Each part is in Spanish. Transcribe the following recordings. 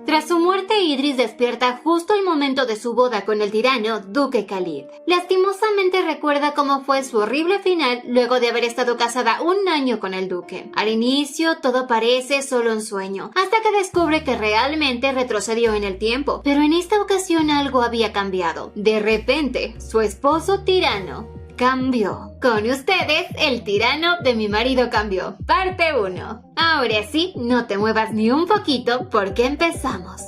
Tras su muerte, Idris despierta justo al momento de su boda con el tirano Duque Khalid. Lastimosamente recuerda cómo fue su horrible final luego de haber estado casada un año con el duque. Al inicio todo parece solo un sueño, hasta que descubre que realmente retrocedió en el tiempo, pero en esta ocasión algo había cambiado. De repente, su esposo tirano cambió. Con ustedes, el tirano de mi marido cambió. Parte 1. Ahora sí, no te muevas ni un poquito porque empezamos.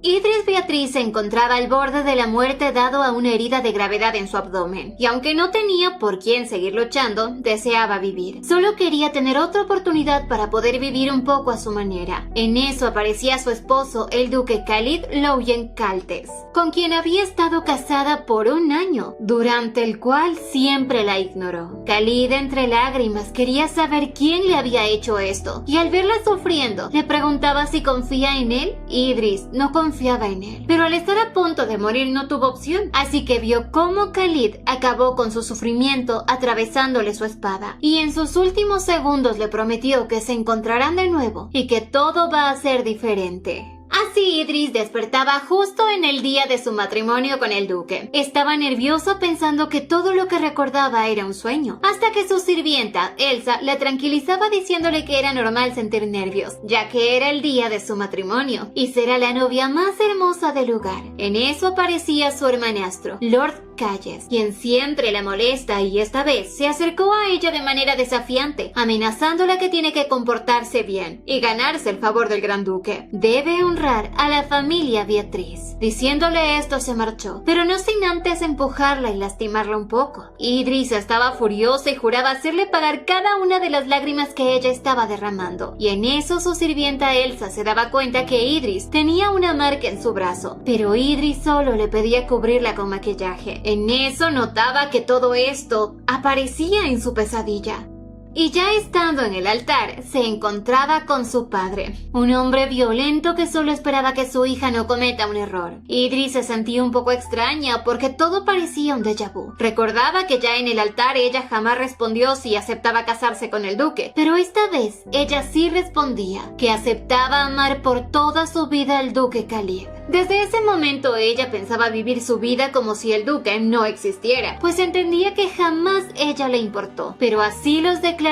Idris Beatriz se encontraba al borde de la muerte dado a una herida de gravedad en su abdomen, y aunque no tenía por quién seguir luchando, deseaba vivir. Solo quería tener otra oportunidad para poder vivir un poco a su manera. En eso aparecía su esposo, el duque Khalid Louyen Kaltes, con quien había estado casada por un año, durante el cual siempre la ignoró. Khalid, entre lágrimas, quería saber quién le había hecho esto, y al verla sufriendo, le preguntaba si confía en él. Idris no confiaba en él, pero al estar a punto de morir no tuvo opción, así que vio cómo Khalid acabó con su sufrimiento atravesándole su espada, y en sus últimos segundos le prometió que se encontrarán de nuevo y que todo va a ser diferente. Así Idris despertaba justo en el día de su matrimonio con el duque. Estaba nervioso pensando que todo lo que recordaba era un sueño, hasta que su sirvienta, Elsa, le tranquilizaba diciéndole que era normal sentir nervios, ya que era el día de su matrimonio, y será la novia más hermosa del lugar. En eso aparecía su hermanastro, Lord Calles, quien siempre la molesta, y esta vez se acercó a ella de manera desafiante, amenazándola que tiene que comportarse bien y ganarse el favor del gran duque. Debe honrar a la familia Beatriz. Diciéndole esto se marchó, pero no sin antes empujarla y lastimarla un poco. Idris estaba furiosa y juraba hacerle pagar cada una de las lágrimas que ella estaba derramando, y en eso su sirvienta Elsa se daba cuenta que Idris tenía una marca en su brazo, pero Idris solo le pedía cubrirla con maquillaje. En eso notaba que todo esto aparecía en su pesadilla. Y ya estando en el altar, se encontraba con su padre, un hombre violento que solo esperaba que su hija no cometa un error. Idris se sentía un poco extraña porque todo parecía un déjà vu. Recordaba que ya en el altar ella jamás respondió si aceptaba casarse con el duque, pero esta vez ella sí respondía que aceptaba amar por toda su vida al duque Khalid. Desde ese momento ella pensaba vivir su vida como si el duque no existiera, pues entendía que jamás ella le importó, pero así los declararon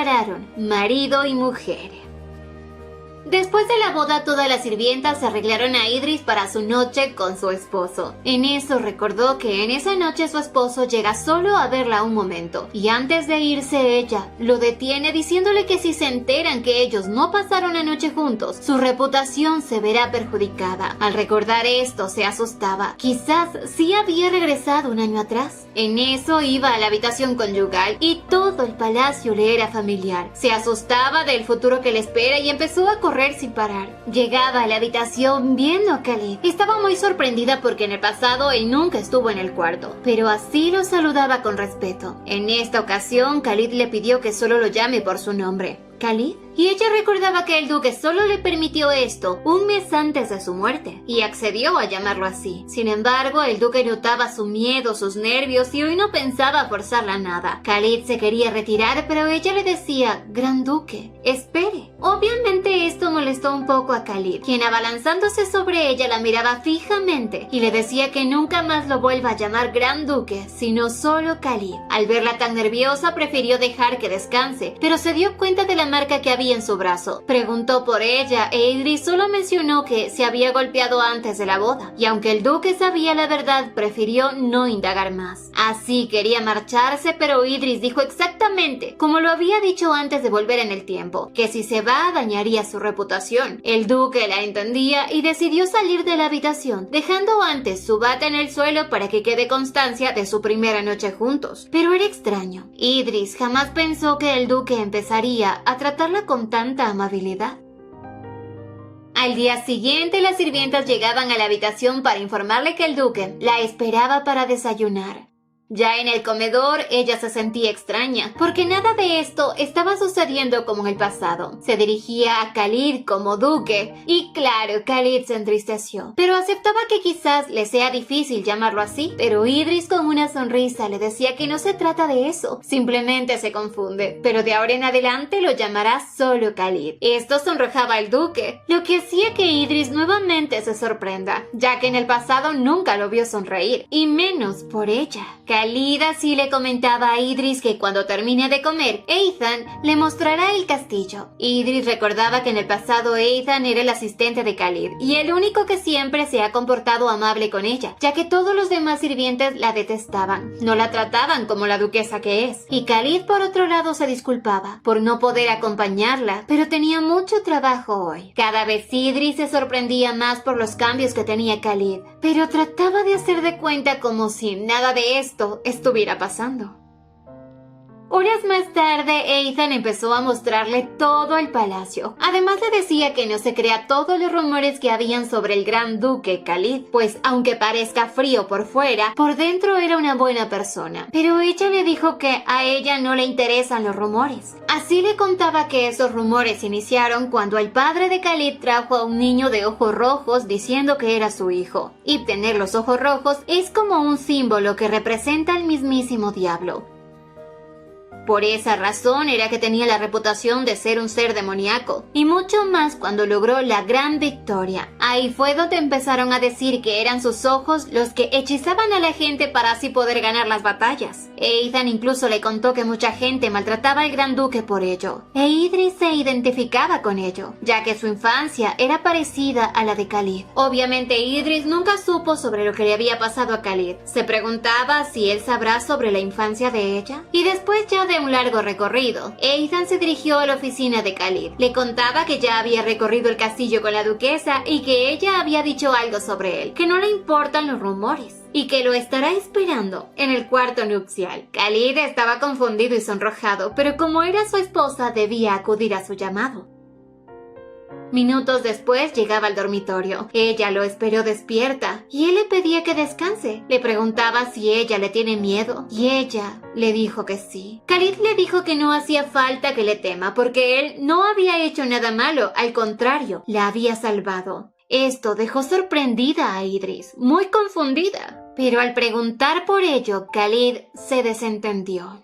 marido y mujer. Después de la boda, todas las sirvientas se arreglaron a Idris para su noche con su esposo. En eso recordó que en esa noche su esposo llega solo a verla un momento, y antes de irse ella lo detiene diciéndole que si se enteran que ellos no pasaron la noche juntos, su reputación se verá perjudicada. Al recordar esto se asustaba. Quizás sí había regresado un año atrás. En eso iba a la habitación conyugal y todo el palacio le era familiar. Se asustaba del futuro que le espera y empezó a correr sin parar. Llegaba a la habitación viendo a Khalid. Estaba muy sorprendida porque en el pasado él nunca estuvo en el cuarto, pero así lo saludaba con respeto. En esta ocasión, Khalid le pidió que solo lo llame por su nombre. ¿Khalid? Y ella recordaba que el duque solo le permitió esto un mes antes de su muerte, y accedió a llamarlo así. Sin embargo, el duque notaba su miedo, sus nervios, y hoy no pensaba forzarla a nada. Khalid se quería retirar, pero ella le decía, gran duque, espere. Obviamente esto molestó un poco a Khalid, quien abalanzándose sobre ella la miraba fijamente, y le decía que nunca más lo vuelva a llamar gran duque, sino solo Khalid. Al verla tan nerviosa, prefirió dejar que descanse, pero se dio cuenta de la marca que había en su brazo. Preguntó por ella e Idris solo mencionó que se había golpeado antes de la boda, y aunque el duque sabía la verdad, prefirió no indagar más. Así quería marcharse, pero Idris dijo exactamente como lo había dicho antes de volver en el tiempo, que si se va dañaría su reputación. El duque la entendía y decidió salir de la habitación, dejando antes su bata en el suelo para que quede constancia de su primera noche juntos. Pero era extraño. Idris jamás pensó que el duque empezaría a tratarla con tanta amabilidad. Al día siguiente, las sirvientas llegaban a la habitación para informarle que el duque la esperaba para desayunar. Ya en el comedor, ella se sentía extraña, porque nada de esto estaba sucediendo como en el pasado. Se dirigía a Khalid como duque, y claro, Khalid se entristeció, pero aceptaba que quizás le sea difícil llamarlo así. Pero Idris con una sonrisa le decía que no se trata de eso, simplemente se confunde, pero de ahora en adelante lo llamará solo Khalid. Esto sonrojaba al duque, lo que hacía que Idris nuevamente se sorprenda, ya que en el pasado nunca lo vio sonreír, y menos por ella. Khalid así le comentaba a Idris que cuando termine de comer, Ethan le mostrará el castillo. Idris recordaba que en el pasado Ethan era el asistente de Khalid, y el único que siempre se ha comportado amable con ella, ya que todos los demás sirvientes la detestaban, no la trataban como la duquesa que es. Y Khalid por otro lado se disculpaba por no poder acompañarla, pero tenía mucho trabajo hoy. Cada vez Idris se sorprendía más por los cambios que tenía Khalid, pero trataba de hacer de cuenta como si nada de esto estuviera pasando. Horas más tarde, Ethan empezó a mostrarle todo el palacio. Además le decía que no se crea todos los rumores que habían sobre el gran duque Khalid, pues aunque parezca frío por fuera, por dentro era una buena persona. Pero ella le dijo que a ella no le interesan los rumores. Así le contaba que esos rumores iniciaron cuando el padre de Khalid trajo a un niño de ojos rojos diciendo que era su hijo. Y tener los ojos rojos es como un símbolo que representa al mismísimo diablo. Por esa razón era que tenía la reputación de ser un ser demoníaco, y mucho más cuando logró la gran victoria. Ahí fue donde empezaron a decir que eran sus ojos los que hechizaban a la gente para así poder ganar las batallas. Ethan incluso le contó que mucha gente maltrataba al gran duque por ello, e Idris se identificaba con ello, ya que su infancia era parecida a la de Khalid. Obviamente Idris nunca supo sobre lo que le había pasado a Khalid. Se preguntaba si él sabrá sobre la infancia de ella, y después ya de un largo recorrido, Ethan se dirigió a la oficina de Khalid. Le contaba que ya había recorrido el castillo con la duquesa y que ella había dicho algo sobre él, que no le importan los rumores y que lo estará esperando en el cuarto nupcial. Khalid estaba confundido y sonrojado, pero como era su esposa debía acudir a su llamado. Minutos después llegaba al dormitorio. Ella lo esperó despierta y él le pedía que descanse. Le preguntaba si ella le tiene miedo y ella le dijo que sí. Khalid le dijo que no hacía falta que le tema porque él no había hecho nada malo, al contrario, la había salvado. Esto dejó sorprendida a Idris, muy confundida. Pero al preguntar por ello, Khalid se desentendió.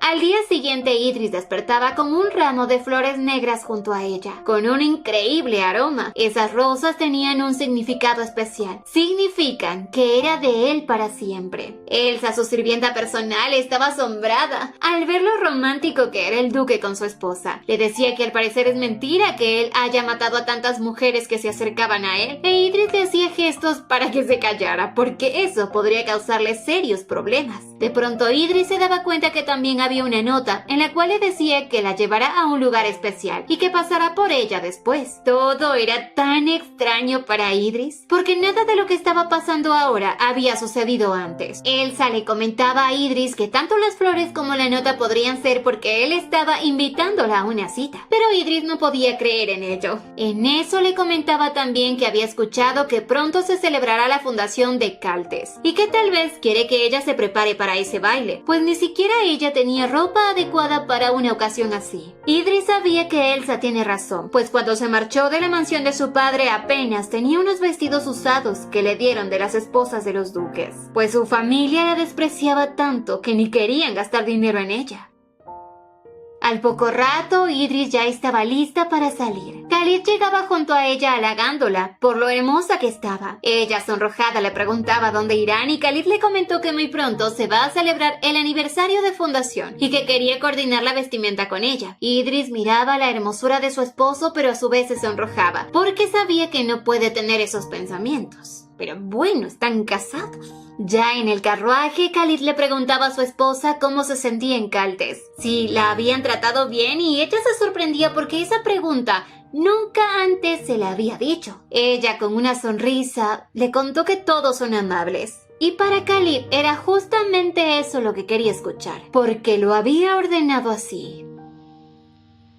Al día siguiente Idris despertaba con un ramo de flores negras junto a ella, con un increíble aroma. Esas rosas tenían un significado especial. Significan que era de él para siempre. Elsa, su sirvienta personal, estaba asombrada al ver lo romántico que era el duque con su esposa. Le decía que al parecer es mentira que él haya matado a tantas mujeres que se acercaban a él, e Idris le hacía gestos para que se callara, porque eso podría causarle serios problemas. De pronto Idris se daba cuenta que también había una nota en la cual le decía que la llevará a un lugar especial y que pasará por ella después. Todo era tan extraño para Idris, porque nada de lo que estaba pasando ahora había sucedido antes. Elsa le comentaba a Idris que tanto las flores como la nota podrían ser porque él estaba invitándola a una cita, pero Idris no podía creer en ello. En eso le comentaba también que había escuchado que pronto se celebrará la fundación de Caltes y que tal vez quiere que ella se prepare para ese baile, pues ni siquiera ella tenía ropa adecuada para una ocasión así. Idris sabía que Elsa tiene razón, pues cuando se marchó de la mansión de su padre apenas tenía unos vestidos usados que le dieron de las esposas de los duques, pues su familia la despreciaba tanto que ni querían gastar dinero en ella. Al poco rato, Idris ya estaba lista para salir. Khalid llegaba junto a ella halagándola por lo hermosa que estaba. Ella, sonrojada, le preguntaba dónde irán y Khalid le comentó que muy pronto se va a celebrar el aniversario de fundación y que quería coordinar la vestimenta con ella. Idris miraba la hermosura de su esposo, pero a su vez se sonrojaba porque sabía que no puede tener esos pensamientos. Pero bueno, están casados. Ya en el carruaje, Khalid le preguntaba a su esposa cómo se sentía en Caltes, si la habían tratado bien, y ella se sorprendía porque esa pregunta nunca antes se la había dicho. Ella, con una sonrisa, le contó que todos son amables. Y para Khalid era justamente eso lo que quería escuchar, porque lo había ordenado así.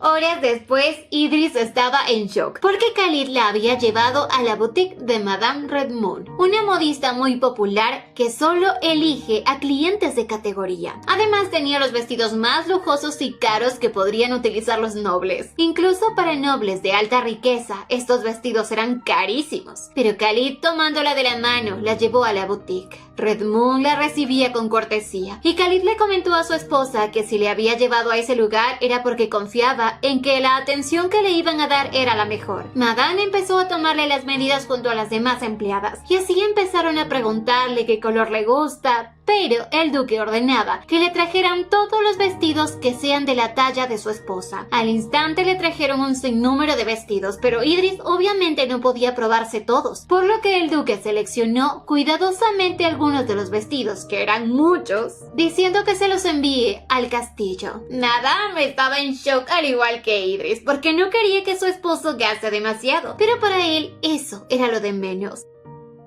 Horas después, Idris estaba en shock porque Khalid la había llevado a la boutique de Madame Redmond, una modista muy popular que solo elige a clientes de categoría. Además tenía los vestidos más lujosos y caros que podrían utilizar los nobles. Incluso para nobles de alta riqueza, estos vestidos eran carísimos. Pero Khalid, tomándola de la mano, la llevó a la boutique. Redmond la recibía con cortesía y Khalid le comentó a su esposa que si le había llevado a ese lugar era porque confiaba en que la atención que le iban a dar era la mejor. Madame empezó a tomarle las medidas junto a las demás empleadas y así empezaron a preguntarle qué color le gusta, pero el duque ordenaba que le trajeran todos los vestidos que sean de la talla de su esposa. Al instante le trajeron un sinnúmero de vestidos, pero Idris obviamente no podía probarse todos, por lo que el duque seleccionó cuidadosamente algunos de los vestidos, que eran muchos, diciendo que se los envíe al castillo. Madame estaba en shock al igual que Idris, porque no quería que su esposo gaste demasiado, pero para él eso era lo de menos.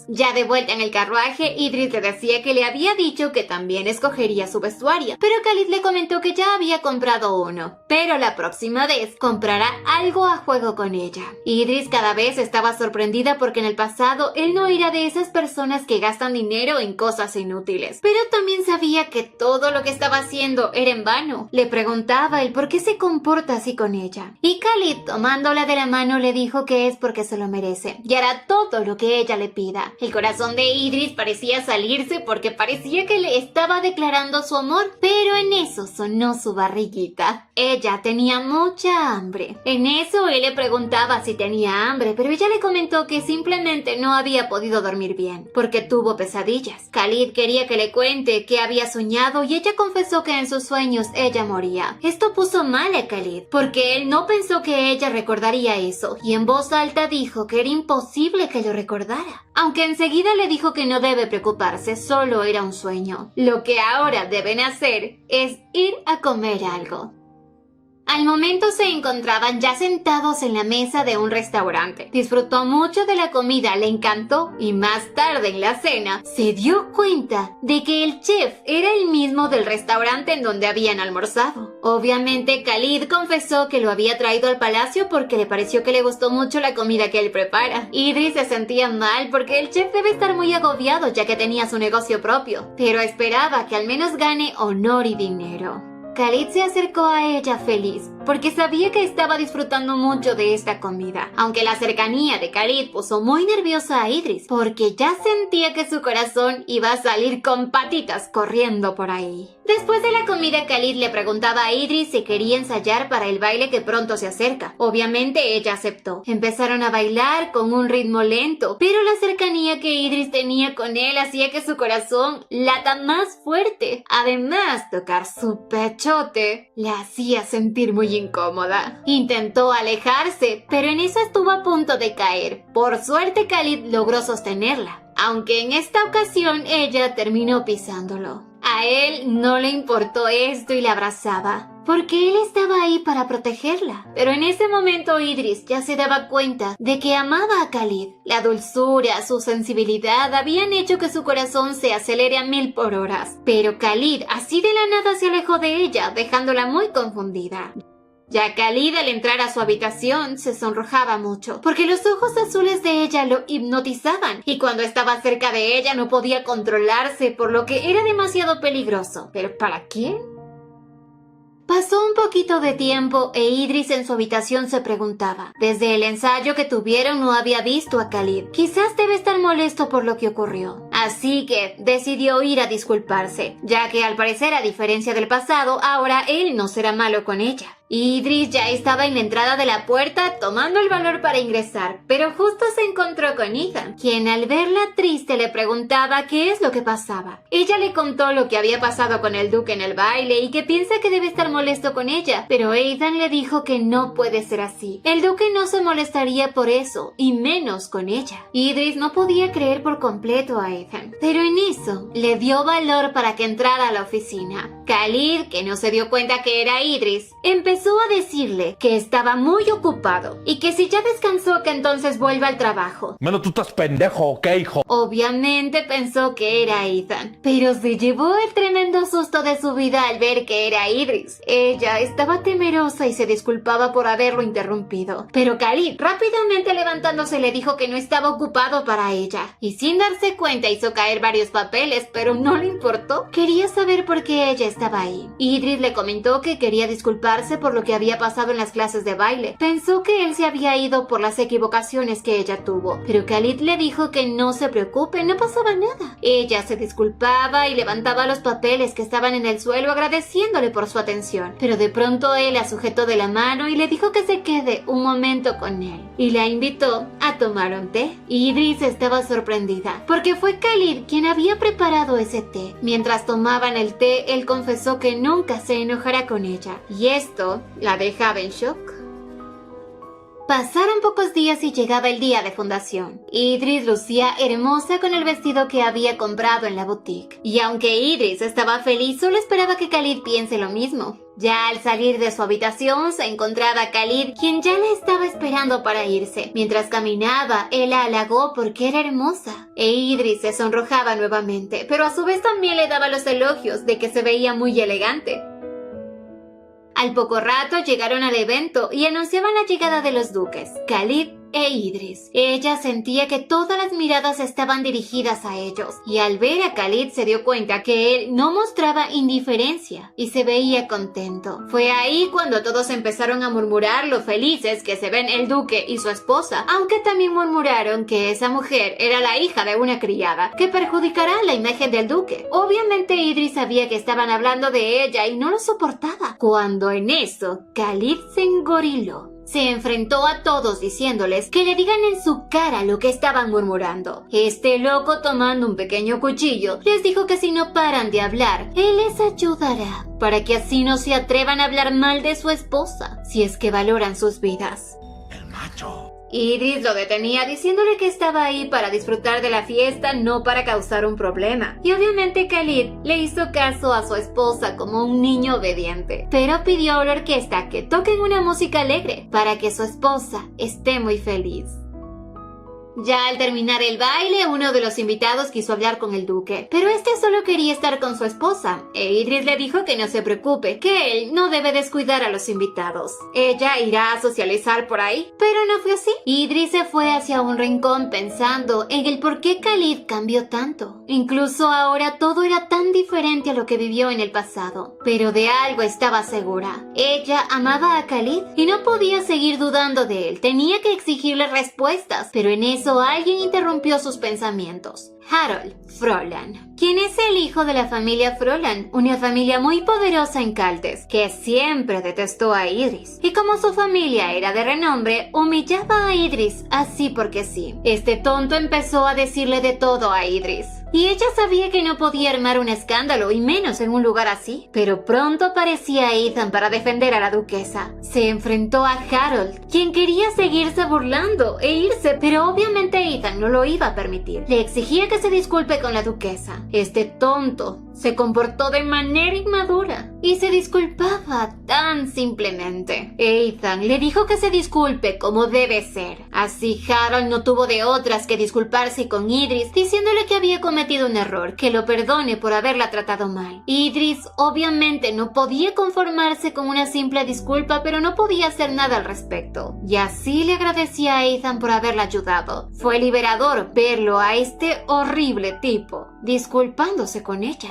Ya de vuelta en el carruaje, Idris le decía que le había dicho que también escogería su vestuario, pero Khalid le comentó que ya había comprado uno, pero la próxima vez comprará algo a juego con ella. Idris cada vez estaba sorprendida porque en el pasado él no era de esas personas que gastan dinero en cosas inútiles, pero también sabía que todo lo que estaba haciendo era en vano. Le preguntaba el por qué se comporta así con ella, y Khalid, tomándola de la mano, le dijo que es porque se lo merece y hará todo lo que ella le pida. El corazón de Idris parecía salirse porque parecía que le estaba declarando su amor, pero en eso sonó su barriguita. Ella tenía mucha hambre. En eso él le preguntaba si tenía hambre, pero ella le comentó que simplemente no había podido dormir bien, porque tuvo pesadillas. Khalid quería que le cuente qué había soñado y ella confesó que en sus sueños ella moría. Esto puso mal a Khalid, porque él no pensó que ella recordaría eso, y en voz alta dijo que era imposible que lo recordara. Aunque enseguida le dijo que no debe preocuparse, solo era un sueño. Lo que ahora deben hacer es ir a comer algo. Al momento se encontraban ya sentados en la mesa de un restaurante. Disfrutó mucho de la comida, le encantó y más tarde en la cena se dio cuenta de que el chef era el mismo del restaurante en donde habían almorzado. Obviamente Khalid confesó que lo había traído al palacio porque le pareció que le gustó mucho la comida que él prepara. Idris se sentía mal porque el chef debe estar muy agobiado ya que tenía su negocio propio, pero esperaba que al menos gane honor y dinero. Khalid se acercó a ella feliz, porque sabía que estaba disfrutando mucho de esta comida, aunque la cercanía de Khalid puso muy nerviosa a Idris, porque ya sentía que su corazón iba a salir con patitas corriendo por ahí. Después de la comida, Khalid le preguntaba a Idris si quería ensayar para el baile que pronto se acerca. Obviamente ella aceptó. Empezaron a bailar con un ritmo lento, pero la cercanía que Idris tenía con él hacía que su corazón lata más fuerte. Además, tocar su pechote la hacía sentir muy incómoda. Intentó alejarse, pero en eso estuvo a punto de caer. Por suerte, Khalid logró sostenerla, aunque en esta ocasión ella terminó pisándolo. A él no le importó esto y la abrazaba, porque él estaba ahí para protegerla. Pero en ese momento Idris ya se daba cuenta de que amaba a Khalid. La dulzura, su sensibilidad habían hecho que su corazón se acelere a 1000 por hora. Pero Khalid así de la nada se alejó de ella, dejándola muy confundida. Ya Khalid al entrar a su habitación se sonrojaba mucho, porque los ojos azules de ella lo hipnotizaban, y cuando estaba cerca de ella no podía controlarse, por lo que era demasiado peligroso. ¿Pero para quién? Pasó un poquito de tiempo e Idris en su habitación se preguntaba. Desde el ensayo que tuvieron no había visto a Khalid. Quizás debe estar molesto por lo que ocurrió. Así que decidió ir a disculparse, ya que al parecer, a diferencia del pasado, ahora él no será malo con ella. Idris ya estaba en la entrada de la puerta tomando el valor para ingresar, pero justo se encontró con Ethan, quien al verla triste le preguntaba qué es lo que pasaba. Ella le contó lo que había pasado con el duque en el baile y que piensa que debe estar molesto con ella, pero Ethan le dijo que no puede ser así. El duque no se molestaría por eso, y menos con ella. Idris no podía creer por completo a Ethan, pero en eso le dio valor para que entrara a la oficina. Khalid, que no se dio cuenta que era Idris, empezó comenzó a decirle que estaba muy ocupado y que si ya descansó que entonces vuelva al trabajo. Bueno, tú estás pendejo, ¿ok, hijo? Obviamente pensó que era Ethan, pero se llevó el tremendo susto de su vida al ver que era Idris. Ella estaba temerosa y se disculpaba por haberlo interrumpido, pero Khalid rápidamente levantándose le dijo que no estaba ocupado para ella, y sin darse cuenta hizo caer varios papeles, pero no le importó. Quería saber por qué ella estaba ahí. Idris le comentó que quería disculparse por lo que había pasado en las clases de baile. Pensó que él se había ido por las equivocaciones que ella tuvo, pero Khalid le dijo que no se preocupe, no pasaba nada. Ella se disculpaba y levantaba los papeles que estaban en el suelo agradeciéndole por su atención, pero de pronto él la sujetó de la mano y le dijo que se quede un momento con él, y la invitó a tomar un té. Idris estaba sorprendida, porque fue Khalid quien había preparado ese té. Mientras tomaban el té, él confesó que nunca se enojará con ella, y esto la dejaba en shock. Pasaron pocos días y llegaba el día de fundación. Idris lucía hermosa con el vestido que había comprado en la boutique. Y aunque Idris estaba feliz, solo esperaba que Khalid piense lo mismo. Ya al salir de su habitación se encontraba Khalid, quien ya la estaba esperando para irse. Mientras caminaba, él la halagó porque era hermosa. E Idris se sonrojaba nuevamente, pero a su vez también le daba los elogios de que se veía muy elegante. Al poco rato llegaron al evento y anunciaban la llegada de los duques, Khalid e Idris. Ella sentía que todas las miradas estaban dirigidas a ellos, y al ver a Khalid se dio cuenta que él no mostraba indiferencia y se veía contento. Fue ahí cuando todos empezaron a murmurar lo felices que se ven el duque y su esposa, aunque también murmuraron que esa mujer era la hija de una criada, que perjudicará la imagen del duque. Obviamente Idris sabía que estaban hablando de ella y no lo soportaba, cuando en eso Khalid se engoriló. Se enfrentó a todos diciéndoles que le digan en su cara lo que estaban murmurando. Este loco, tomando un pequeño cuchillo, les dijo que si no paran de hablar, él les ayudará, para que así no se atrevan a hablar mal de su esposa, si es que valoran sus vidas. El macho. Idris lo detenía diciéndole que estaba ahí para disfrutar de la fiesta, no para causar un problema. Y obviamente Khalid le hizo caso a su esposa como un niño obediente, pero pidió a la orquesta que toquen una música alegre para que su esposa esté muy feliz. Ya al terminar el baile, uno de los invitados quiso hablar con el duque, pero este solo quería estar con su esposa, e Idris le dijo que no se preocupe, que él no debe descuidar a los invitados. Ella irá a socializar por ahí, pero no fue así. Idris se fue hacia un rincón pensando en el por qué Khalid cambió tanto. Incluso ahora todo era tan diferente a lo que vivió en el pasado, pero de algo estaba segura. Ella amaba a Khalid y no podía seguir dudando de él, tenía que exigirle respuestas, pero en eso alguien interrumpió sus pensamientos. Harold Frolan, quien es el hijo de la familia Frolan, una familia muy poderosa en Caltes, que siempre detestó a Idris. Y como su familia era de renombre, humillaba a Idris así porque sí. Este tonto empezó a decirle de todo a Idris. Y ella sabía que no podía armar un escándalo, y menos en un lugar así. Pero pronto aparecía Ethan para defender a la duquesa. Se enfrentó a Harold, quien quería seguirse burlando e irse, pero obviamente Ethan no lo iba a permitir. Le exigía que se disculpe con la duquesa. Este tonto se comportó de manera inmadura y se disculpaba tan simplemente. Ethan le dijo que se disculpe como debe ser. Así Harold no tuvo de otras que disculparse con Idris, diciéndole que había cometido un error, que lo perdone por haberla tratado mal. Idris obviamente no podía conformarse con una simple disculpa, pero no podía hacer nada al respecto. Y así le agradecía a Ethan por haberla ayudado. Fue liberador verlo a este horrible tipo disculpándose con ella.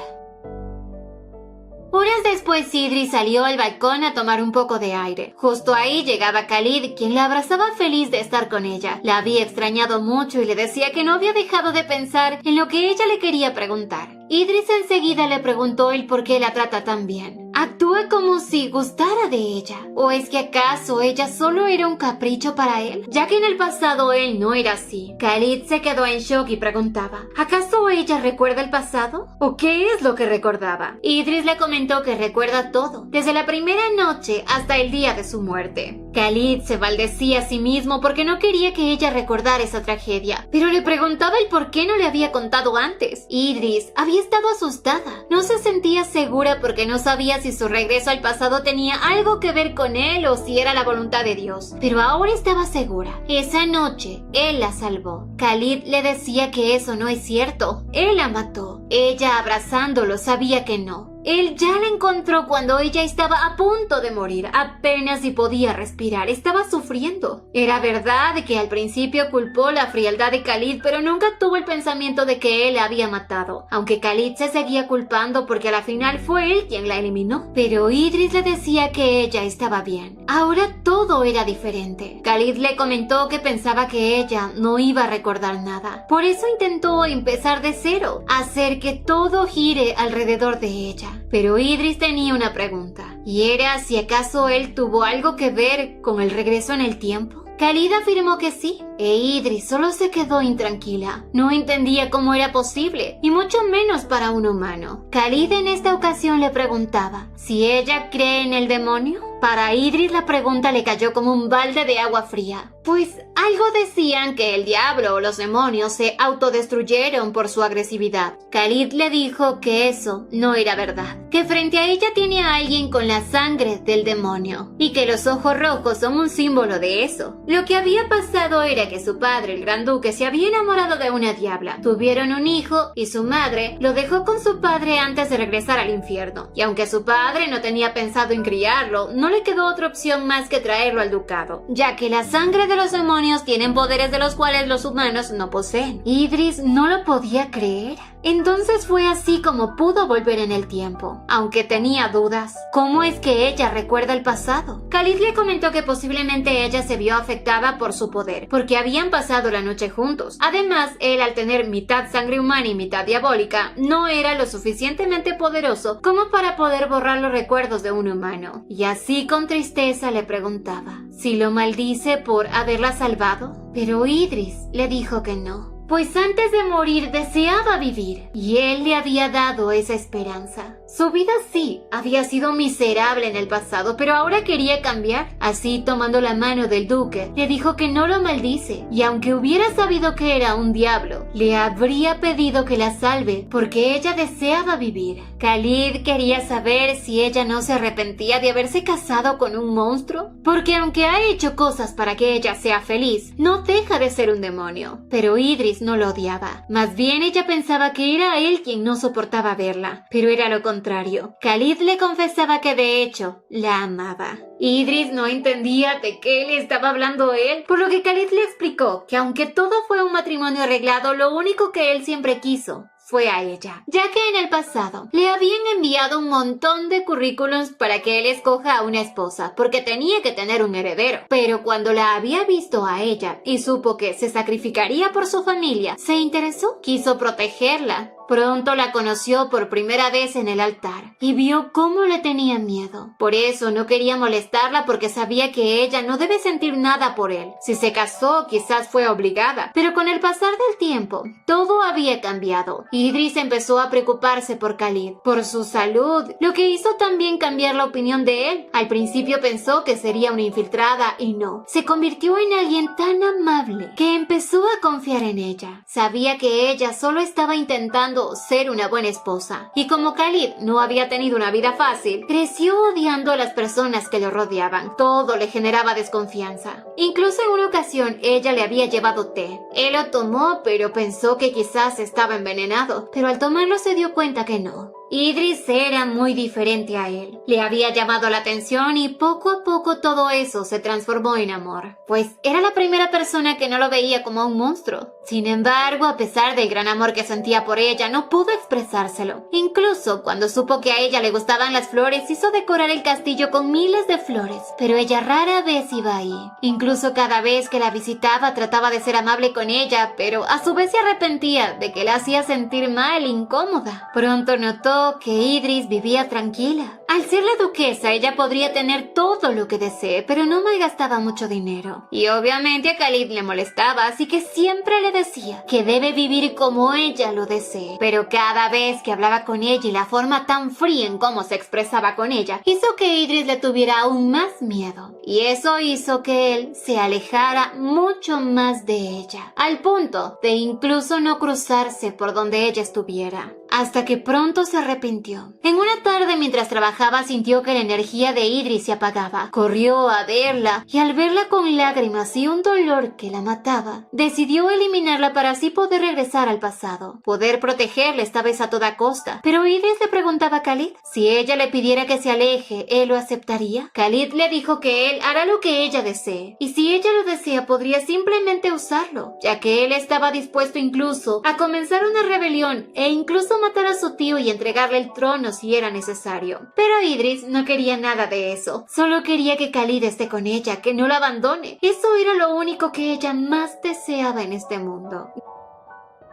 Horas después Idris salió al balcón a tomar un poco de aire. Justo ahí llegaba Khalid, quien la abrazaba feliz de estar con ella. La había extrañado mucho y le decía que no había dejado de pensar en lo que ella le quería preguntar. Idris enseguida le preguntó el por qué la trata tan bien. Actúa como si gustara de ella. ¿O es que acaso ella solo era un capricho para él? Ya que en el pasado él no era así. Khalid se quedó en shock y preguntaba, ¿acaso ella recuerda el pasado? ¿O qué es lo que recordaba? Idris le comentó que recuerda todo, desde la primera noche hasta el día de su muerte. Khalid se maldecía a sí mismo porque no quería que ella recordara esa tragedia, pero le preguntaba el por qué no le había contado antes. Idris había estado asustada. No se sentía segura porque no sabía si su regreso al pasado tenía algo que ver con él o si era la voluntad de Dios, pero ahora estaba segura. Esa noche, él la salvó. Khalid le decía que eso no es cierto. Él la mató. Ella, abrazándolo, sabía que no. Él ya la encontró cuando ella estaba a punto de morir. Apenas si podía respirar. Estaba sufriendo. Era verdad que al principio culpó la frialdad de Khalid, pero nunca tuvo el pensamiento de que él la había matado. Aunque Khalid se seguía culpando porque a la final fue él quien la eliminó. Pero Idris le decía que ella estaba bien. Ahora todo era diferente. Khalid le comentó que pensaba que ella no iba a recordar nada. Por eso intentó empezar de cero, hacer que todo gire alrededor de ella. Pero Idris tenía una pregunta, y era si acaso él tuvo algo que ver con el regreso en el tiempo. Khalid afirmó que sí, e Idris solo se quedó intranquila. No entendía cómo era posible, y mucho menos para un humano. Khalid en esta ocasión le preguntaba si ella cree en el demonio. Para Idris la pregunta le cayó como un balde de agua fría, pues algo decían que el diablo o los demonios se autodestruyeron por su agresividad. Khalid le dijo que eso no era verdad, que frente a ella tiene a alguien con la sangre del demonio, y que los ojos rojos son un símbolo de eso. Lo que había pasado era que su padre, el gran duque, se había enamorado de una diabla. Tuvieron un hijo y su madre lo dejó con su padre antes de regresar al infierno. Y aunque su padre no tenía pensado en criarlo, no le quedó otra opción más que traerlo al ducado, ya que la sangre de los demonios tienen poderes de los cuales los humanos no poseen. Idris no lo podía creer. Entonces fue así como pudo volver en el tiempo, aunque tenía dudas. ¿Cómo es que ella recuerda el pasado? Khalid le comentó que posiblemente ella se vio afectada por su poder, porque habían pasado la noche juntos. Además, él, al tener mitad sangre humana y mitad diabólica, no era lo suficientemente poderoso como para poder borrar los recuerdos de un humano. Y así con tristeza le preguntaba si lo maldice por haberla salvado. Pero Idris le dijo que no, pues antes de morir deseaba vivir, y él le había dado esa esperanza. Su vida sí había sido miserable en el pasado, pero ahora quería cambiar. Así, tomando la mano del duque, le dijo que no lo maldice, y aunque hubiera sabido que era un diablo, le habría pedido que la salve, porque ella deseaba vivir. Khalid quería saber si ella no se arrepentía de haberse casado con un monstruo, porque aunque ha hecho cosas para que ella sea feliz, no deja de ser un demonio. Pero Idris no lo odiaba. Más bien ella pensaba que era él quien no soportaba verla, pero era lo contrario. Khalid le confesaba que de hecho la amaba. Idris no entendía de qué le estaba hablando él, por lo que Khalid le explicó que aunque todo fue un matrimonio arreglado, lo único que él siempre quiso fue a ella, ya que en el pasado le habían enviado un montón de currículums para que él escoja a una esposa, porque tenía que tener un heredero. Pero cuando la había visto a ella y supo que se sacrificaría por su familia, se interesó, quiso protegerla. Pronto la conoció por primera vez en el altar y vio cómo le tenía miedo. Por eso no quería molestarla, porque sabía que ella no debe sentir nada por él. Si se casó, quizás fue obligada, pero con el pasar del tiempo, todo había cambiado. Idris empezó a preocuparse por Khalid, por su salud, lo que hizo también cambiar la opinión de él. Al principio pensó que sería una infiltrada y no. Se convirtió en alguien tan amable que empezó a confiar en ella. Sabía que ella solo estaba intentando ser una buena esposa. Y como Khalid no había tenido una vida fácil, creció odiando a las personas que lo rodeaban. Todo le generaba desconfianza. Incluso en una ocasión ella le había llevado té. Él lo tomó, pero pensó que quizás estaba envenenado, pero al tomarlo se dio cuenta que no. Idris era muy diferente a él. Le había llamado la atención y poco a poco todo eso se transformó en amor, pues era la primera persona que no lo veía como un monstruo. Sin embargo, a pesar del gran amor que sentía por ella, no pudo expresárselo. Incluso cuando supo que a ella le gustaban las flores, hizo decorar el castillo con miles de flores, pero ella rara vez iba ahí. Incluso cada vez que la visitaba trataba de ser amable con ella, pero a su vez se arrepentía de que la hacía sentir mal e incómoda. Pronto notó que Idris vivía tranquila. Al ser la duquesa, ella podría tener todo lo que desee, pero no malgastaba mucho dinero. Y obviamente a Khalid le molestaba, así que siempre le decía que debe vivir como ella lo desee. Pero cada vez que hablaba con ella y la forma tan fría en cómo se expresaba con ella, hizo que Idris le tuviera aún más miedo. Y eso hizo que él se alejara mucho más de ella, al punto de incluso no cruzarse por donde ella estuviera. Hasta que pronto se arrepintió. En una tarde, mientras trabajaba bajaba sintió que la energía de Idris se apagaba. Corrió a verla y al verla con lágrimas y un dolor que la mataba, decidió eliminarla para así poder regresar al pasado, poder protegerla esta vez a toda costa. Pero Idris le preguntaba a Khalid si ella le pidiera que se aleje, ¿él lo aceptaría? Khalid le dijo que él hará lo que ella desee, y si ella lo desea podría simplemente usarlo, ya que él estaba dispuesto incluso a comenzar una rebelión e incluso matar a su tío y entregarle el trono si era necesario. Pero Idris no quería nada de eso, solo quería que Khalid esté con ella, que no la abandone. Eso era lo único que ella más deseaba en este mundo.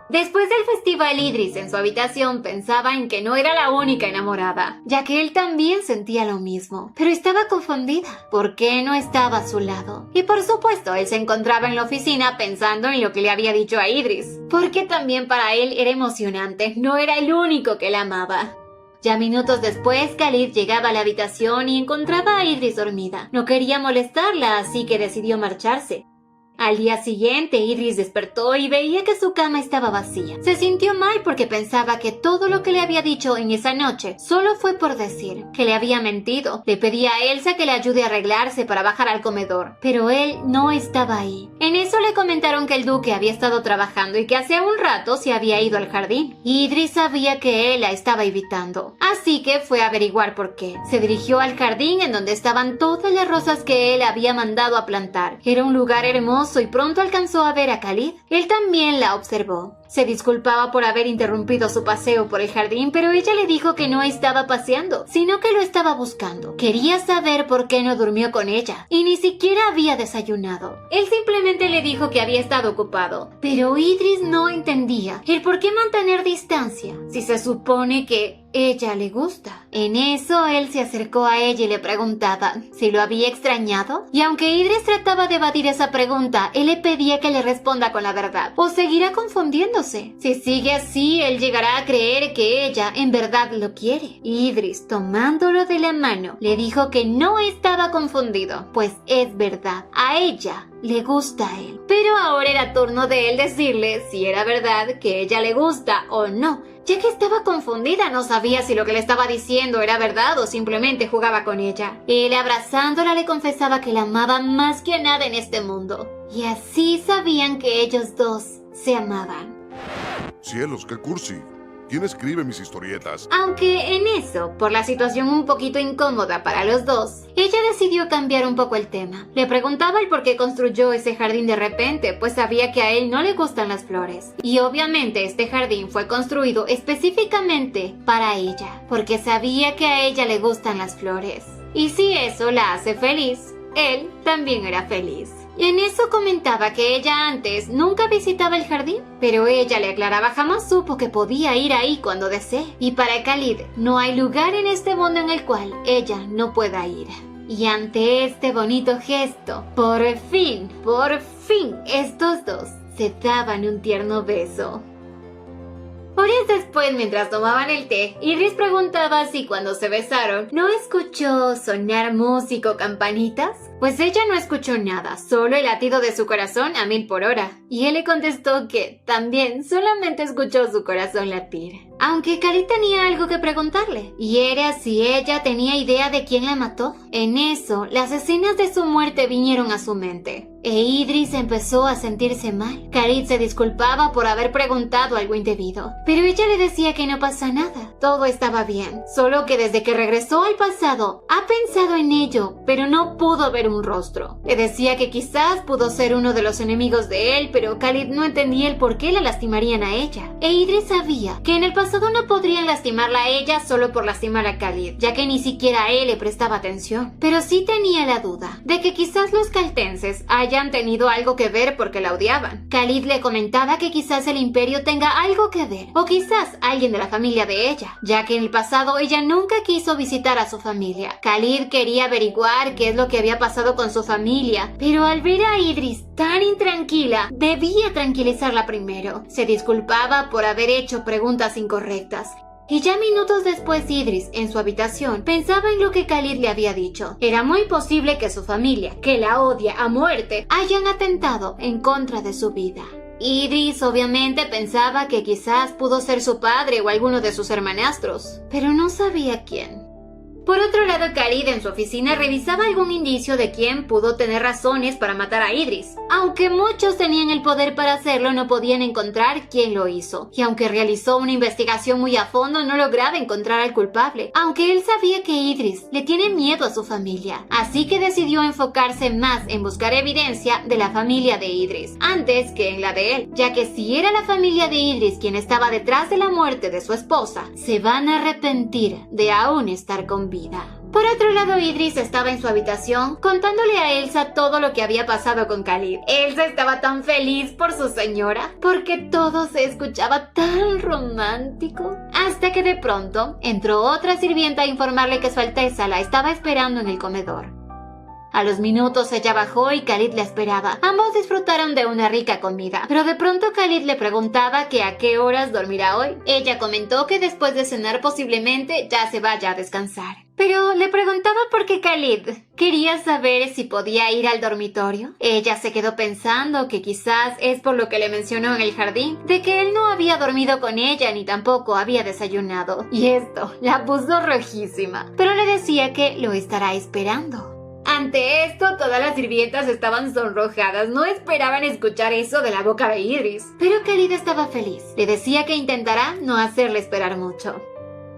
Después del festival, Idris en su habitación pensaba en que no era la única enamorada, ya que él también sentía lo mismo, pero estaba confundida. ¿Por qué no estaba a su lado? Y por supuesto, él se encontraba en la oficina pensando en lo que le había dicho a Idris, porque también para él era emocionante, no era el único que la amaba. Ya minutos después, Khalid llegaba a la habitación y encontraba a Idris dormida. No quería molestarla, así que decidió marcharse. Al día siguiente, Idris despertó y veía que su cama estaba vacía. Se sintió mal porque pensaba que todo lo que le había dicho en esa noche solo fue por decir, que le había mentido. Le pedía a Elsa que le ayude a arreglarse para bajar al comedor, pero él no estaba ahí. En eso le comentaron que el duque había estado trabajando y que hacía un rato se había ido al jardín. Idris sabía que él la estaba evitando, así que fue a averiguar por qué. Se dirigió al jardín en donde estaban todas las rosas que él había mandado a plantar. Era un lugar hermoso y pronto alcanzó a ver a Khalid. Él también la observó. Se disculpaba por haber interrumpido su paseo por el jardín, pero ella le dijo que no estaba paseando, sino que lo estaba buscando. Quería saber por qué no durmió con ella, y ni siquiera había desayunado. Él simplemente le dijo que había estado ocupado, pero Idris no entendía el por qué mantener distancia, si se supone que ella le gusta. En eso él se acercó a ella y le preguntaba si lo había extrañado, y aunque Idris trataba de evadir esa pregunta, él le pedía que le responda con la verdad, o seguirá confundiéndose. Si sigue así, él llegará a creer que ella en verdad lo quiere. Idris, tomándolo de la mano, le dijo que no estaba confundido, pues es verdad, a ella le gusta a él. Pero ahora era turno de él decirle si era verdad que ella le gusta o no, ya que estaba confundida, no sabía si lo que le estaba diciendo era verdad o simplemente jugaba con ella. Él, abrazándola, le confesaba que la amaba más que a nada en este mundo, y así sabían que ellos dos se amaban. Cielos, qué cursi. ¿Quién escribe mis historietas? Aunque en eso, por la situación un poquito incómoda para los dos, ella decidió cambiar un poco el tema. Le preguntaba el por qué construyó ese jardín de repente, pues sabía que a él no le gustan las flores. Y obviamente este jardín fue construido específicamente para ella, porque sabía que a ella le gustan las flores. Y si eso la hace feliz, él también era feliz. Y en eso comentaba que ella antes nunca visitaba el jardín, pero ella le aclaraba jamás supo que podía ir ahí cuando desee. Y para Khalid no hay lugar en este mundo en el cual ella no pueda ir. Y ante este bonito gesto, por fin, estos dos se daban un tierno beso. Horas después, mientras tomaban el té, Idris preguntaba si cuando se besaron no escuchó sonar música o campanitas. Pues ella no escuchó nada, solo el latido de su corazón a 1000 por hora. Y él le contestó que también solamente escuchó su corazón latir. Aunque Khalid tenía algo que preguntarle, y era si ella tenía idea de quién la mató. En eso, las escenas de su muerte vinieron a su mente, e Idris empezó a sentirse mal. Khalid se disculpaba por haber preguntado algo indebido, pero ella le decía que no pasa nada, todo estaba bien, solo que desde que regresó al pasado, ha pensado en ello, pero no pudo ver un rostro. Le decía que quizás pudo ser uno de los enemigos de él, pero Khalid no entendía el por qué la lastimarían a ella, e Idris sabía que en el pasado no podrían lastimarla a ella solo por lastimar a Khalid, ya que ni siquiera a él le prestaba atención. Pero sí tenía la duda de que quizás los caltenses hayan tenido algo que ver porque la odiaban. Khalid le comentaba que quizás el imperio tenga algo que ver, o quizás alguien de la familia de ella, ya que en el pasado ella nunca quiso visitar a su familia. Khalid quería averiguar qué es lo que había pasado con su familia, pero al ver a Idris tan intranquila, debía tranquilizarla primero. Se disculpaba por haber hecho preguntas incorrectas. Y ya minutos después, Idris, en su habitación, pensaba en lo que Khalid le había dicho. Era muy posible que su familia, que la odia a muerte, hayan atentado en contra de su vida. Idris obviamente pensaba que quizás pudo ser su padre o alguno de sus hermanastros, pero no sabía quién. Por otro lado, Khalid en su oficina revisaba algún indicio de quién pudo tener razones para matar a Idris. Aunque muchos tenían el poder para hacerlo, no podían encontrar quién lo hizo. Y aunque realizó una investigación muy a fondo, no lograba encontrar al culpable. Aunque él sabía que Idris le tiene miedo a su familia. Así que decidió enfocarse más en buscar evidencia de la familia de Idris, antes que en la de él. Ya que si era la familia de Idris quien estaba detrás de la muerte de su esposa, se van a arrepentir de aún estar con vida. Por otro lado, Idris estaba en su habitación contándole a Elsa todo lo que había pasado con Khalid. Elsa estaba tan feliz por su señora, porque todo se escuchaba tan romántico. Hasta que de pronto entró otra sirvienta a informarle que su Alteza la estaba esperando en el comedor. A los minutos ella bajó y Khalid la esperaba. Ambos disfrutaron de una rica comida, pero de pronto Khalid le preguntaba que a qué horas dormirá hoy. Ella comentó que después de cenar posiblemente ya se vaya a descansar. Pero le preguntaba por qué Khalid quería saber si podía ir al dormitorio. Ella se quedó pensando que quizás es por lo que le mencionó en el jardín, de que él no había dormido con ella ni tampoco había desayunado. Y esto la puso rojísima, pero le decía que lo estará esperando. Ante esto, todas las sirvientas estaban sonrojadas, no esperaban escuchar eso de la boca de Idris. Pero Khalid estaba feliz, le decía que intentará no hacerle esperar mucho.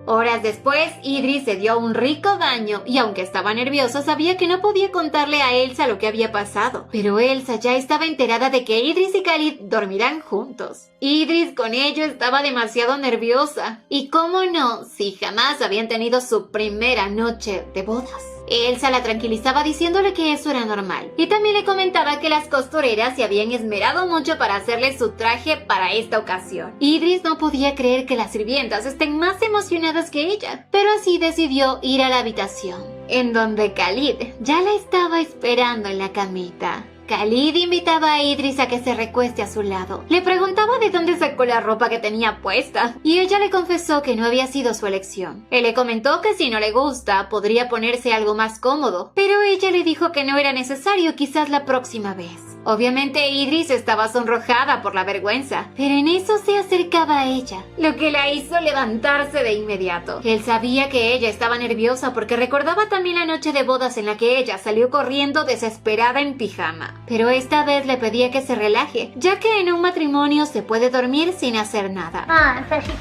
Horas después, Idris se dio un rico baño y aunque estaba nervioso, sabía que no podía contarle a Elsa lo que había pasado. Pero Elsa ya estaba enterada de que Idris y Khalid dormirán juntos. Idris con ello estaba demasiado nerviosa. Y cómo no, si jamás habían tenido su primera noche de bodas. Elsa la tranquilizaba diciéndole que eso era normal. Y también le comentaba que las costureras se habían esmerado mucho para hacerle su traje para esta ocasión. Idris no podía creer que las sirvientas estén más emocionadas que ella, pero así decidió ir a la habitación, en donde Khalid ya la estaba esperando en la camita. Khalid invitaba a Idris a que se recueste a su lado. Le preguntaba de dónde sacó la ropa que tenía puesta, y ella le confesó que no había sido su elección. Él le comentó que si no le gusta, podría ponerse algo más cómodo, pero ella le dijo que no era necesario, quizás la próxima vez. Obviamente Idris estaba sonrojada por la vergüenza, pero en eso se acercaba a ella, lo que la hizo levantarse de inmediato. Él sabía que ella estaba nerviosa porque recordaba también la noche de bodas en la que ella salió corriendo desesperada en pijama. Pero esta vez le pedía que se relaje, ya que en un matrimonio se puede dormir sin hacer nada.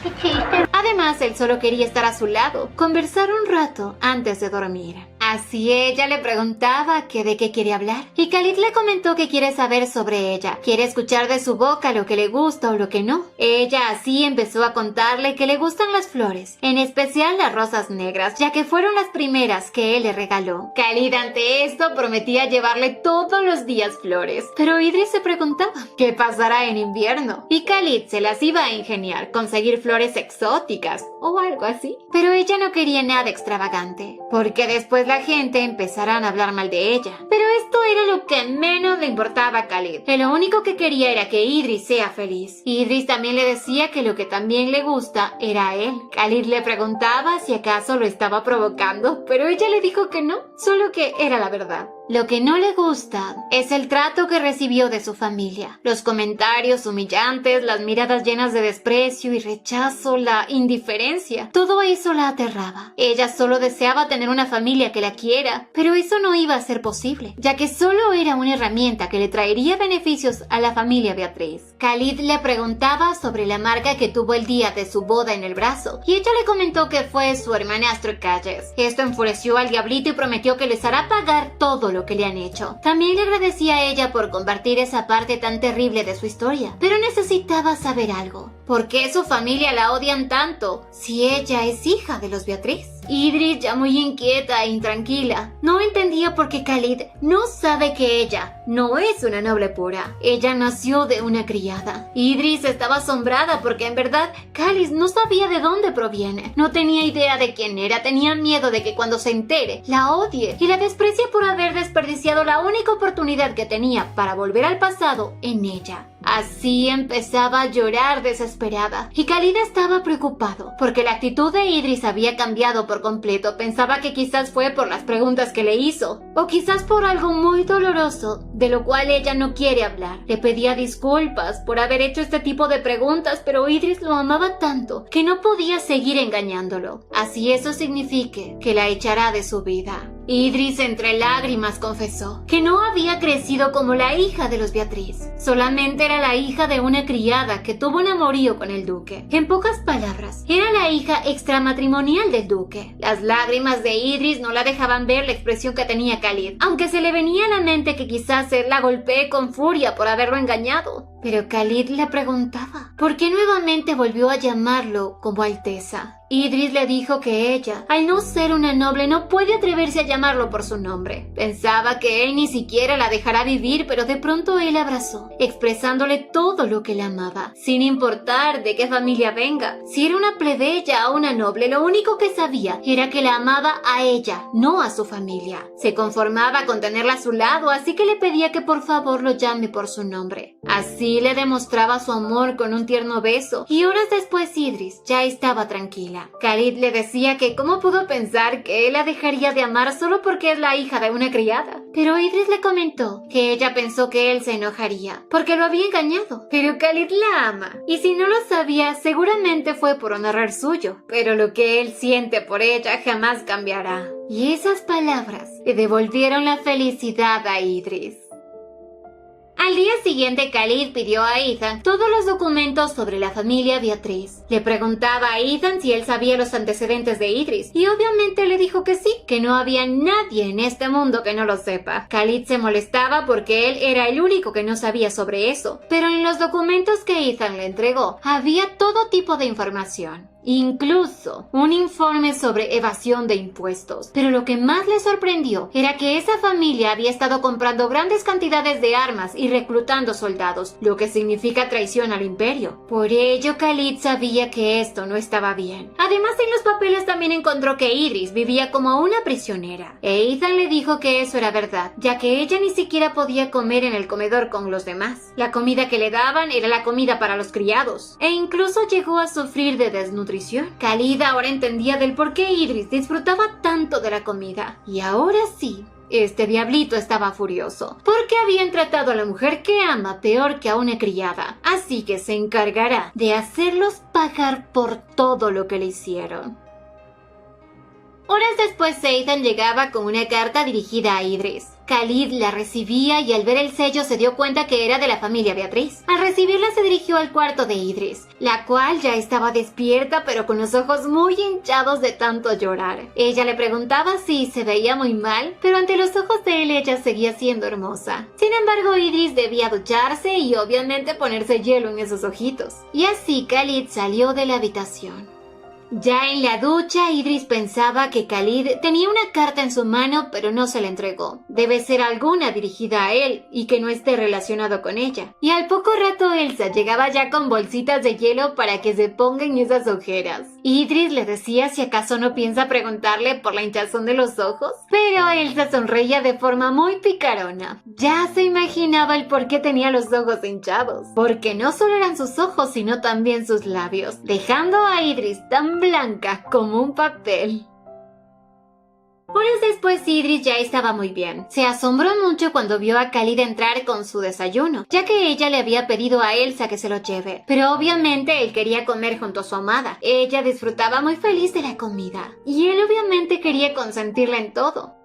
Qué chiste. Además, él solo quería estar a su lado, conversar un rato antes de dormir. Así ella le preguntaba que de qué quiere hablar, y Khalid le comentó que quiere saber sobre ella, quiere escuchar de su boca lo que le gusta o lo que no. Ella así empezó a contarle que le gustan las flores, en especial las rosas negras, ya que fueron las primeras que él le regaló. Khalid ante esto prometía llevarle todos los días flores, pero Idris se preguntaba qué pasará en invierno, y Khalid se las iba a ingeniar, conseguir flores exóticas o algo así. Pero ella no quería nada extravagante, porque después la gente empezarán a hablar mal de ella. Pero esto era lo que menos le importaba a Khalid. Lo único que quería era que Idris sea feliz. Idris también le decía que lo que también le gusta era él. Khalid le preguntaba si acaso lo estaba provocando, pero ella le dijo que no, solo que era la verdad. Lo que no le gusta es el trato que recibió de su familia. Los comentarios humillantes, las miradas llenas de desprecio y rechazo, la indiferencia. Todo eso la aterraba. Ella solo deseaba tener una familia que la quiera, pero eso no iba a ser posible, ya que solo era una herramienta que le traería beneficios a la familia Beatriz. Khalid le preguntaba sobre la marca que tuvo el día de su boda en el brazo, y ella le comentó que fue su hermanastro Calles. Esto enfureció al diablito y prometió que les hará pagar todo lo que le han hecho. También le agradecía a ella por compartir esa parte tan terrible de su historia, pero necesitaba saber algo. ¿Por qué su familia la odian tanto si ella es hija de los Beatriz? Idris, ya muy inquieta e intranquila, no entendía por qué Khalid no sabe que ella no es una noble pura. Ella nació de una criada. Idris estaba asombrada porque en verdad Khalid no sabía de dónde proviene. No tenía idea de quién era, tenía miedo de que cuando se entere la odie y la desprecie por haber desperdiciado la única oportunidad que tenía para volver al pasado en ella. Así empezaba a llorar desesperada, y Khalid estaba preocupado, porque la actitud de Idris había cambiado por completo. Pensaba que quizás fue por las preguntas que le hizo, o quizás por algo muy doloroso, de lo cual ella no quiere hablar. Le pedía disculpas por haber hecho este tipo de preguntas, pero Idris lo amaba tanto que no podía seguir engañándolo, así eso signifique que la echará de su vida. Idris entre lágrimas confesó que no había crecido como la hija de los Beatriz, solamente era la hija de una criada que tuvo un amorío con el duque. En pocas palabras, era la hija extramatrimonial del duque. Las lágrimas de Idris no la dejaban ver la expresión que tenía Khalid, aunque se le venía a la mente que quizás él la golpee con furia por haberlo engañado. Pero Khalid le preguntaba ¿por qué nuevamente volvió a llamarlo como Alteza? Idris le dijo que ella, al no ser una noble, no puede atreverse a llamarlo por su nombre. Pensaba que él ni siquiera la dejará vivir, pero de pronto él abrazó, expresándole todo lo que la amaba, sin importar de qué familia venga. Si era una plebeya o una noble, lo único que sabía era que la amaba a ella, no a su familia. Se conformaba con tenerla a su lado, así que le pedía que por favor lo llame por su nombre. Así le demostraba su amor con un tierno beso, y horas después Idris ya estaba tranquila. Khalid le decía que cómo pudo pensar que él la dejaría de amar solo porque es la hija de una criada. Pero Idris le comentó que ella pensó que él se enojaría porque lo había engañado. Pero Khalid la ama, y si no lo sabía, seguramente fue por un error suyo. Pero lo que él siente por ella jamás cambiará. Y esas palabras le devolvieron la felicidad a Idris. Al día siguiente, Khalid pidió a Ethan todos los documentos sobre la familia Beatriz. Le preguntaba a Ethan si él sabía los antecedentes de Idris, y obviamente le dijo que sí, que no había nadie en este mundo que no lo sepa. Khalid se molestaba porque él era el único que no sabía sobre eso, pero en los documentos que Ethan le entregó había todo tipo de información. Incluso un informe sobre evasión de impuestos. Pero lo que más le sorprendió era que esa familia había estado comprando grandes cantidades de armas y reclutando soldados, lo que significa traición al imperio. Por ello, Khalid sabía que esto no estaba bien. Además, en los papeles también encontró que Idris vivía como una prisionera. E Ethan le dijo que eso era verdad, ya que ella ni siquiera podía comer en el comedor con los demás. La comida que le daban era la comida para los criados, e incluso llegó a sufrir de desnutrición. Khalid ahora entendía del por qué Idris disfrutaba tanto de la comida. Y ahora sí, este diablito estaba furioso, porque habían tratado a la mujer que ama peor que a una criada. Así que se encargará de hacerlos pagar por todo lo que le hicieron. Horas después, Ethan llegaba con una carta dirigida a Idris. Khalid la recibía y al ver el sello se dio cuenta que era de la familia Beatriz. Al recibirla se dirigió al cuarto de Idris, la cual ya estaba despierta pero con los ojos muy hinchados de tanto llorar. Ella le preguntaba si se veía muy mal, pero ante los ojos de él ella seguía siendo hermosa. Sin embargo, Idris debía ducharse y obviamente ponerse hielo en esos ojitos. Y así Khalid salió de la habitación. Ya en la ducha, Idris pensaba que Khalid tenía una carta en su mano, pero no se la entregó. Debe ser alguna dirigida a él y que no esté relacionado con ella. Y al poco rato Elsa llegaba ya con bolsitas de hielo para que se pongan esas ojeras. Idris le decía si acaso no piensa preguntarle por la hinchazón de los ojos, pero Elsa sonreía de forma muy picarona. Ya se imaginaba el por qué tenía los ojos hinchados, porque no solo eran sus ojos sino también sus labios, dejando a Idris tan blanca como un papel. Horas después, Idris ya estaba muy bien. Se asombró mucho cuando vio a Khalid entrar con su desayuno, ya que ella le había pedido a Elsa que se lo lleve. Pero obviamente él quería comer junto a su amada. Ella disfrutaba muy feliz de la comida, y él obviamente quería consentirla en todo.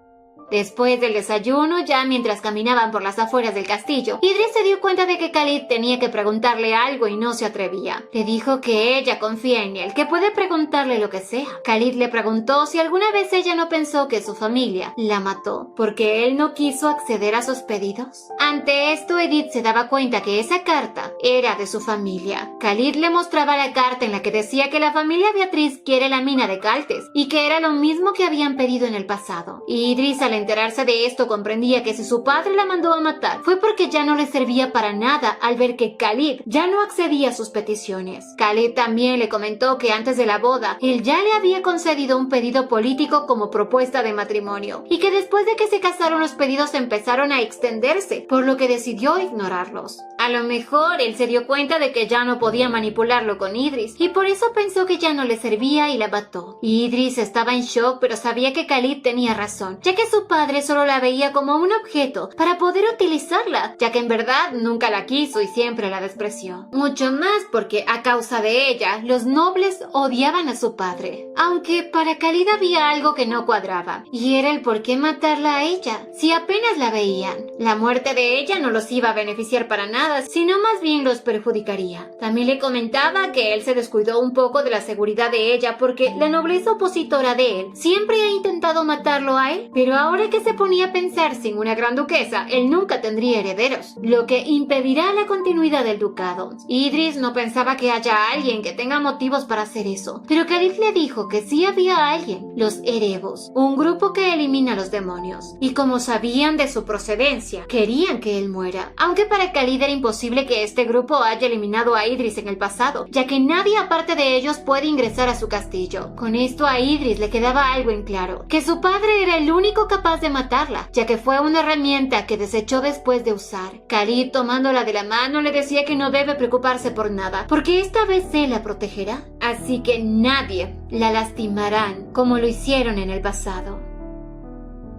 Después del desayuno, ya mientras caminaban por las afueras del castillo, Idris se dio cuenta de que Khalid tenía que preguntarle algo y no se atrevía. Le dijo que ella confía en él, que puede preguntarle lo que sea. Khalid le preguntó si alguna vez ella no pensó que su familia la mató porque él no quiso acceder a sus pedidos. Ante esto, Edith se daba cuenta que esa carta era de su familia. Khalid le mostraba la carta en la que decía que la familia Beatriz quiere la mina de Caltes y que era lo mismo que habían pedido en el pasado. Y Idris, al enterarse de esto, comprendía que si su padre la mandó a matar fue porque ya no le servía para nada al ver que Khalid ya no accedía a sus peticiones. Khalid también le comentó que antes de la boda él ya le había concedido un pedido político como propuesta de matrimonio y que después de que se casaron los pedidos empezaron a extenderse, por lo que decidió ignorarlos. A lo mejor él se dio cuenta de que ya no podía manipularlo con Idris y por eso pensó que ya no le servía y la mató. Idris estaba en shock, pero sabía que Khalid tenía razón, ya que su padre solo la veía como un objeto para poder utilizarla, ya que en verdad nunca la quiso y siempre la despreció. Mucho más porque a causa de ella, los nobles odiaban a su padre. Aunque para Khalid había algo que no cuadraba, y era el por qué matarla a ella, si apenas la veían. La muerte de ella no los iba a beneficiar para nada, sino más bien los perjudicaría. También le comentaba que él se descuidó un poco de la seguridad de ella porque la nobleza opositora de él siempre ha intentado matarlo a él, pero ahora que se ponía a pensar, sin una gran duquesa, él nunca tendría herederos, lo que impedirá la continuidad del ducado. Idris no pensaba que haya alguien que tenga motivos para hacer eso, pero Khalid le dijo que sí había alguien, los Erebos, un grupo que elimina a los demonios, y como sabían de su procedencia, querían que él muera, aunque para Khalid era imposible que este grupo haya eliminado a Idris en el pasado, ya que nadie aparte de ellos puede ingresar a su castillo. Con esto a Idris le quedaba algo en claro, que su padre era el único capaz de matarla, ya que fue una herramienta que desechó después de usar. Khalid, tomándola de la mano, le decía que no debe preocuparse por nada, porque esta vez él la protegerá, así que nadie la lastimarán como lo hicieron en el pasado.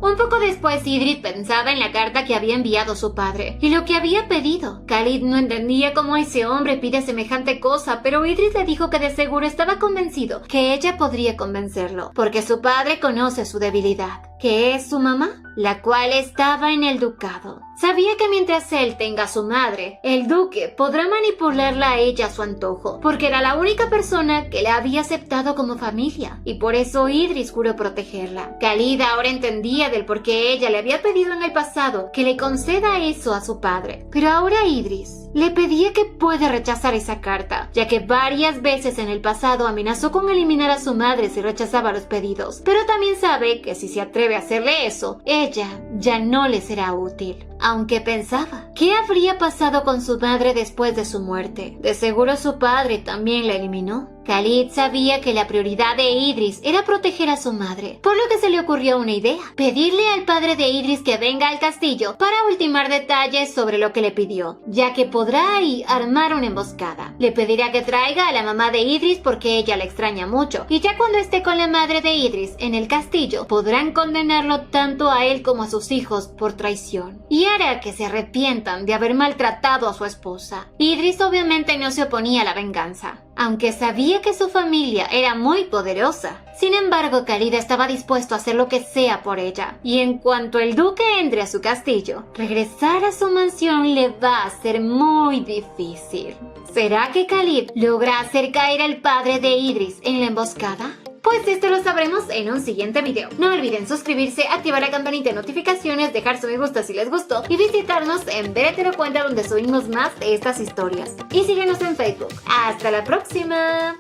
Un poco después, Idris pensaba en la carta que había enviado su padre y lo que había pedido. Khalid no entendía cómo ese hombre pide semejante cosa, pero Idris le dijo que de seguro estaba convencido que ella podría convencerlo, porque su padre conoce su debilidad, que es su mamá, la cual estaba en el ducado. Sabía que mientras él tenga a su madre, el duque podrá manipularla a ella a su antojo, porque era la única persona que la había aceptado como familia, y por eso Idris juró protegerla. Khalid ahora entendía del por qué ella le había pedido en el pasado que le conceda eso a su padre, pero ahora Idris le pedía que puede rechazar esa carta, ya que varias veces en el pasado amenazó con eliminar a su madre si rechazaba los pedidos, pero también sabe que si se atreve a hacerle eso, ella ya no le será útil. Aunque pensaba, ¿qué habría pasado con su madre después de su muerte? De seguro su padre también la eliminó. Khalid sabía que la prioridad de Idris era proteger a su madre, por lo que se le ocurrió una idea: pedirle al padre de Idris que venga al castillo para ultimar detalles sobre lo que le pidió, ya que podrá ahí armar una emboscada. Le pedirá que traiga a la mamá de Idris porque ella la extraña mucho, y ya cuando esté con la madre de Idris en el castillo, podrán condenarlo tanto a él como a sus hijos por traición, y hará que se arrepientan de haber maltratado a su esposa. Idris obviamente no se oponía a la venganza, aunque sabía que su familia era muy poderosa. Sin embargo, Khalid estaba dispuesto a hacer lo que sea por ella, y en cuanto el duque entre a su castillo, regresar a su mansión le va a ser muy difícil. ¿Será que Khalid logra hacer caer al padre de Idris en la emboscada? Pues esto lo sabremos en un siguiente video. No olviden suscribirse, activar la campanita de notificaciones, dejar su me gusta si les gustó y visitarnos en Veretero Cuenta, donde subimos más de estas historias. Y síguenos en Facebook. ¡Hasta la próxima!